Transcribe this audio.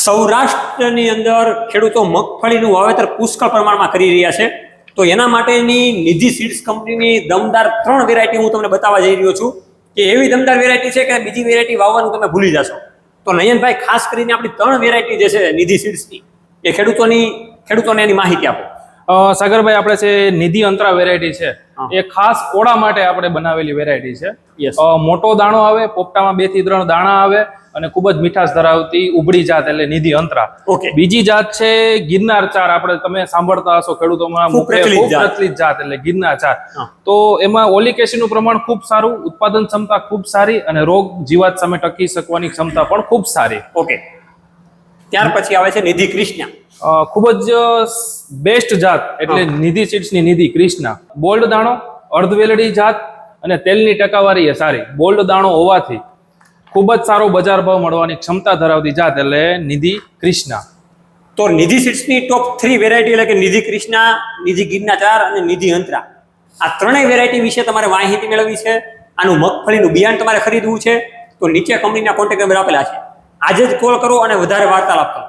સૌરાષ્ટ્રની અંદર ખેડૂતો મગફળીનું વાવેતર પુષ્કળ પ્રમાણમાં કરી રહ્યા છે. તો એના માટેની નિધિ સીડ્સ કંપનીની દમદાર 3 વેરાયટી હું તમને બતાવવા જઈ રહ્યો છું કે એવી દમદાર વેરાયટી છે કે બીજી વેરાયટી વાવવાનું તમે ભૂલી જશો. તો નયનભાઈ, ખાસ કરીને આપણી 3 વેરાયટી જે છે નિધિ સીડ્સની, એ ખેડૂતોને એની માહિતી આપો. સાગરભાઈ, આપણે છે નિધિ અંતરા વેરાયટી છે, એ ખાસ ઓળા માટે આપણે બનાવેલી વેરાયટી છે. મોટો દાણો આવે, પોપટામાં 2 થી 3 દાણા આવે અને ખૂબ જ મીઠાશ ધરાવતી ઉબળી જાત એટલે નિધિ અંતરા. બીજી જાત છે ગિરનાર 4. આપણે તમે સાંભળતા હશો ખેડૂતોમાં ખૂબ પ્રચલિત જાત એટલે ગિરનાર 4. તો એમાં ઓલિક એસિડનું પ્રમાણ ખૂબ સારું, ઉત્પાદન ક્ષમતા ખૂબ સારી અને રોગ જીવાત સામે ટકી શકવાની ક્ષમતા પણ ખૂબ સારી. ત્યાર પછી આવે છે નિધિ કૃષ્ણા. ખૂબ જ બેસ્ટ જાત એટલે નિધિ સીડ્સની નિધિ કૃષ્ણા. બોલ્ડ દાણો, અર્ધવેલડી જાત અને તેલની ટકાવારી એ સારી. બોલ્ડ દાણો હોવાથી ખૂબ જ સારો બજાર ભાવ મળવાની ક્ષમતા ધરાવતી જાત એટલે નિધિ કૃષ્ણા. તો નિધિ સીડ્સની ટોપ 3 વેરાયટી એટલે કે નિધિ કૃષ્ણા, નિધિ ગિરનાર 4 અને નિધિ અંતરા, આ 3 વેરાયટી વિશે તમારે માહિતી મેળવવી છે, આનું મગફળીનું બિયારણ તમારે ખરીદવું છે, તો નીચે કંપનીના કોન્ટેક્ટ નંબર આપેલા છે. આજે જ કોલ કરો અને વધારે વાર્તાલાપ કરો.